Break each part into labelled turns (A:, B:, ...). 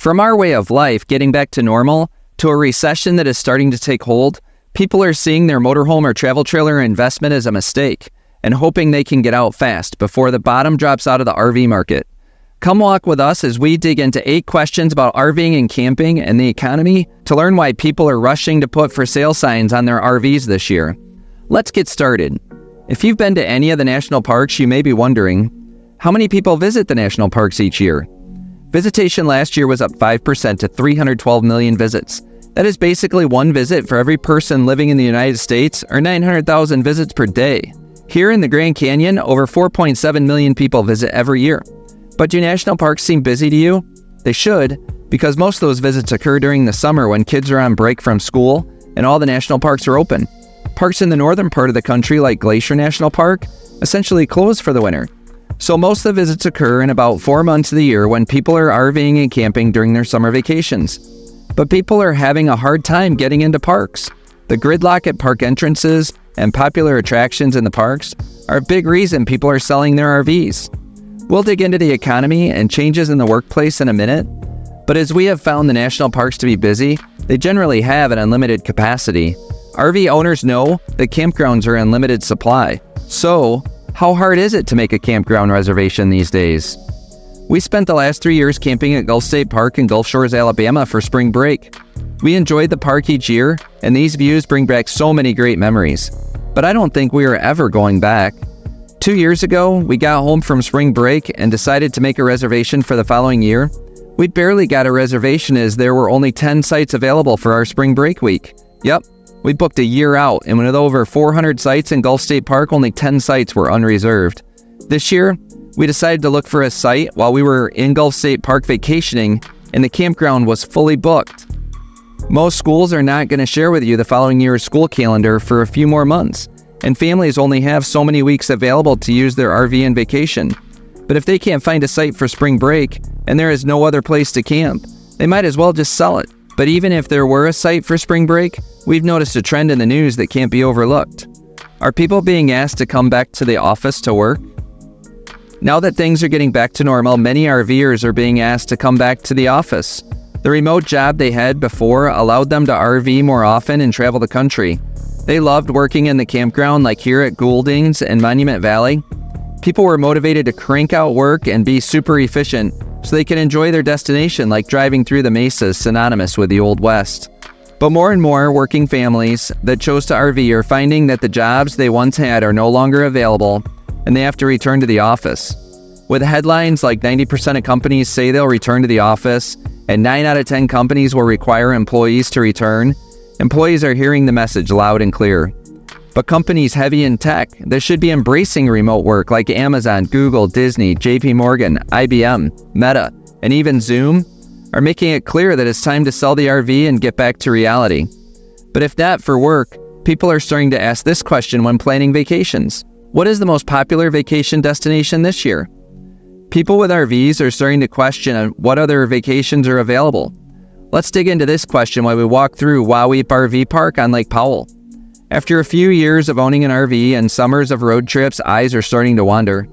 A: From our way of life getting back to normal to a recession that is starting to take hold, people are seeing their motorhome or travel trailer investment as a mistake and hoping they can get out fast before the bottom drops out of the RV market. Come walk with us as we dig into 8 questions about RVing and camping and the economy to learn why people are rushing to put for sale signs on their RVs this year. Let's get started. If you've been to any of the national parks, you may be wondering, how many people visit the national parks each year? Visitation last year was up 5% to 312 million visits. That is basically one visit for every person living in the United States, or 900,000 visits per day. Here in the Grand Canyon, over 4.7 million people visit every year. But do national parks seem busy to you? They should, because most of those visits occur during the summer when kids are on break from school and all the national parks are open. Parks in the northern part of the country, like Glacier National Park, essentially close for the winter. So most of the visits occur in about 4 months of the year when people are RVing and camping during their summer vacations. But people are having a hard time getting into parks. The gridlock at park entrances and popular attractions in the parks are a big reason people are selling their RVs. We'll dig into the economy and changes in the workplace in a minute, but as we have found the national parks to be busy, they generally have an unlimited capacity. RV owners know that campgrounds are in limited supply. So, how hard is it to make a campground reservation these days? We spent the last 3 years camping at Gulf State Park in Gulf Shores, Alabama for spring break. We enjoyed the park each year, and these views bring back so many great memories. But I don't think we are ever going back. 2 years ago, we got home from spring break and decided to make a reservation for the following year. We barely got a reservation as there were only 10 sites available for our spring break week. Yep, we booked a year out, and with over 400 sites in Gulf State Park, only 10 sites were unreserved. This year, we decided to look for a site while we were in Gulf State Park vacationing, and the campground was fully booked. Most schools are not going to share with you the following year's school calendar for a few more months, and families only have so many weeks available to use their RV and vacation. But if they can't find a site for spring break and there is no other place to camp, they might as well just sell it. But even if there were a site for spring break, we've noticed a trend in the news that can't be overlooked. Are people being asked to come back to the office to work? Now that things are getting back to normal, many RVers are being asked to come back to the office. The remote job they had before allowed them to RV more often and travel the country. They loved working in the campground like here at Goulding's and Monument Valley. People were motivated to crank out work and be super efficient so they could enjoy their destination like driving through the mesas synonymous with the Old West. But more and more working families that chose to RV are finding that the jobs they once had are no longer available and they have to return to the office. With headlines like 90% of companies say they'll return to the office and 9 out of 10 companies will require employees to return, employees are hearing the message loud and clear. But companies heavy in tech that should be embracing remote work like Amazon, Google, Disney, JP Morgan, IBM, Meta, and even Zoom are making it clear that it's time to sell the RV and get back to reality. But if not for work, people are starting to ask this question when planning vacations. What is the most popular vacation destination this year? People with RVs are starting to question what other vacations are available. Let's dig into this question while we walk through Wauweep RV Park on Lake Powell. After a few years of owning an RV and summers of road trips, eyes are starting to wander.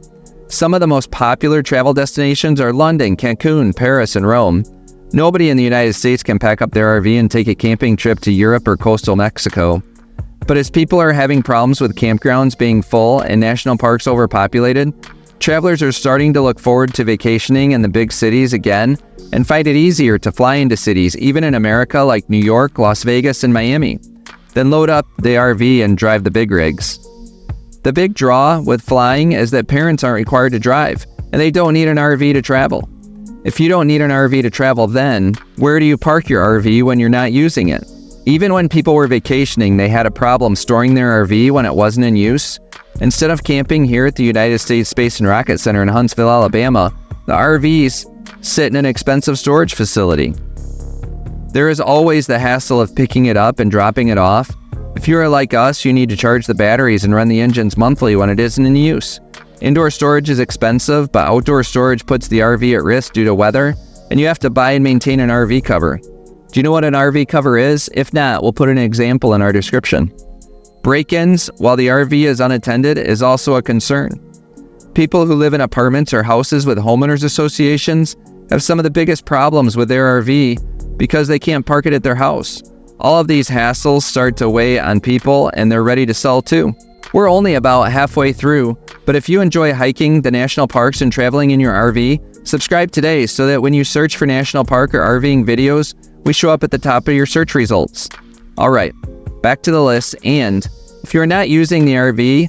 A: Some of the most popular travel destinations are London, Cancun, Paris, and Rome. Nobody in the United States can pack up their RV and take a camping trip to Europe or coastal Mexico. But as people are having problems with campgrounds being full and national parks overpopulated, travelers are starting to look forward to vacationing in the big cities again and find it easier to fly into cities, even in America like New York, Las Vegas, and Miami. Then load up the RV and drive the big rigs. The big draw with flying is that parents aren't required to drive, and they don't need an RV to travel. If you don't need an RV to travel, then where do you park your RV when you're not using it? Even when people were vacationing, they had a problem storing their RV when it wasn't in use. Instead of camping here at the United States Space and Rocket Center in Huntsville, Alabama, the RVs sit in an expensive storage facility. There is always the hassle of picking it up and dropping it off. If you are like us, you need to charge the batteries and run the engines monthly when it isn't in use. Indoor storage is expensive, but outdoor storage puts the RV at risk due to weather, and you have to buy and maintain an RV cover. Do you know what an RV cover is? If not, we'll put an example in our description. Break-ins, while the RV is unattended, is also a concern. People who live in apartments or houses with homeowners associations have some of the biggest problems with their RV because they can't park it at their house. All of these hassles start to weigh on people and they're ready to sell too. We're only about halfway through, but if you enjoy hiking the national parks and traveling in your RV, subscribe today so that when you search for national park or RVing videos, we show up at the top of your search results. Alright, back to the list, and if you're not using the RV,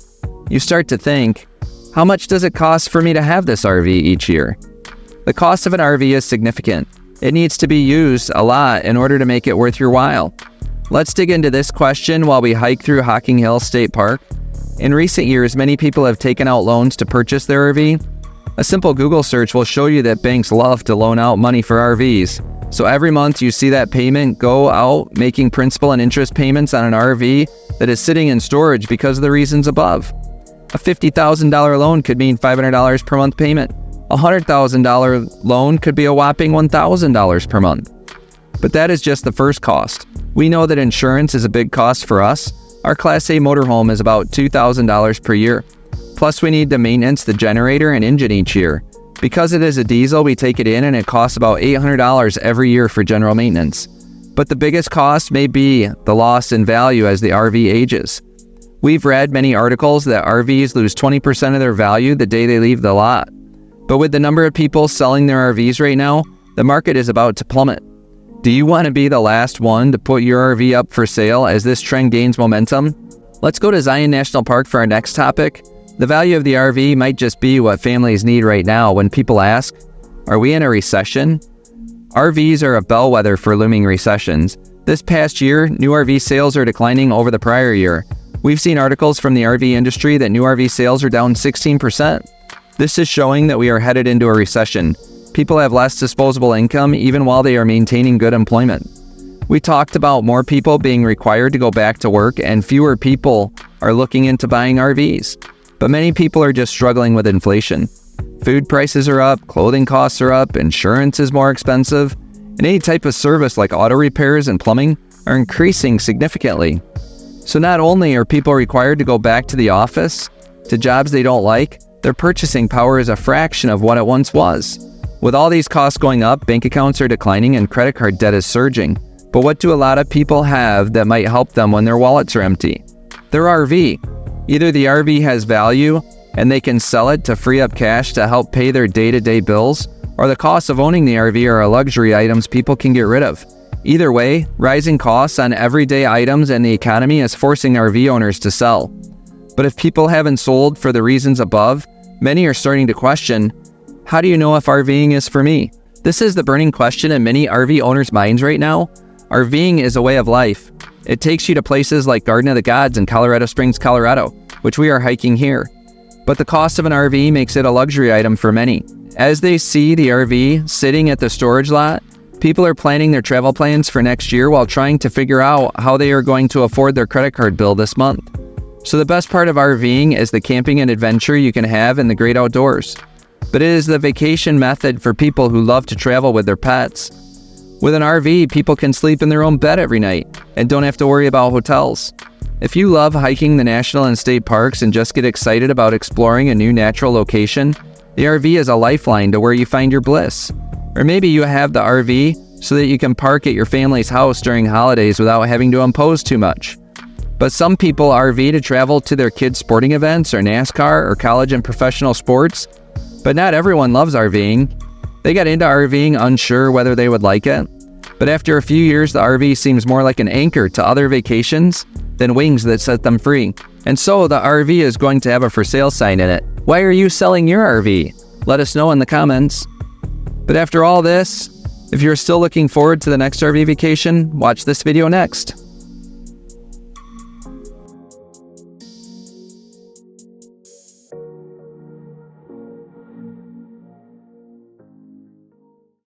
A: you start to think, how much does it cost for me to have this RV each year? The cost of an RV is significant. It needs to be used a lot in order to make it worth your while. Let's dig into this question while we hike through Hocking Hills State Park. In recent years, many people have taken out loans to purchase their RV. A simple Google search will show you that banks love to loan out money for RVs. So every month you see that payment go out, making principal and interest payments on an RV that is sitting in storage because of the reasons above. A $50,000 loan could mean $500 per month payment. A $100,000 loan could be a whopping $1,000 per month. But that is just the first cost. We know that insurance is a big cost for us. Our Class A motorhome is about $2,000 per year. Plus we need to maintenance the generator and engine each year. Because it is a diesel, we take it in and it costs about $800 every year for general maintenance. But the biggest cost may be the loss in value as the RV ages. We've read many articles that RVs lose 20% of their value the day they leave the lot. But with the number of people selling their RVs right now, the market is about to plummet. Do you want to be the last one to put your RV up for sale as this trend gains momentum? Let's go to Zion National Park for our next topic. The value of the RV might just be what families need right now when people ask, are we in a recession? RVs are a bellwether for looming recessions. This past year, new RV sales are declining over the prior year. We've seen articles from the RV industry that new RV sales are down 16%. This is showing that we are headed into a recession. People have less disposable income even while they are maintaining good employment. We talked about more people being required to go back to work and fewer people are looking into buying RVs. But many people are just struggling with inflation. Food prices are up, clothing costs are up, insurance is more expensive, and any type of service like auto repairs and plumbing are increasing significantly. So not only are people required to go back to the office, to jobs they don't like, their purchasing power is a fraction of what it once was. With all these costs going up, bank accounts are declining and credit card debt is surging. But what do a lot of people have that might help them when their wallets are empty? Their RV. Either the RV has value and they can sell it to free up cash to help pay their day-to-day bills, or the costs of owning the RV are luxury items people can get rid of. Either way, rising costs on everyday items and the economy is forcing RV owners to sell. But if people haven't sold for the reasons above, many are starting to question, how do you know if RVing is for me? This is the burning question in many RV owners' minds right now. RVing is a way of life. It takes you to places like Garden of the Gods in Colorado Springs, Colorado, which we are hiking here. But the cost of an RV makes it a luxury item for many. As they see the RV sitting at the storage lot, people are planning their travel plans for next year while trying to figure out how they are going to afford their credit card bill this month. So the best part of RVing is the camping and adventure you can have in the great outdoors. But it is the vacation method for people who love to travel with their pets. With an RV, people can sleep in their own bed every night and don't have to worry about hotels. If you love hiking the national and state parks and just get excited about exploring a new natural location, the RV is a lifeline to where you find your bliss. Or maybe you have the RV so that you can park at your family's house during holidays without having to impose too much. But some people RV to travel to their kids' sporting events or NASCAR or college and professional sports. But not everyone loves RVing. They got into RVing unsure whether they would like it. But after a few years, the RV seems more like an anchor to other vacations than wings that set them free. And so the RV is going to have a for sale sign in it. Why are you selling your RV? Let us know in the comments. But after all this, if you're still looking forward to the next RV vacation, watch this video next.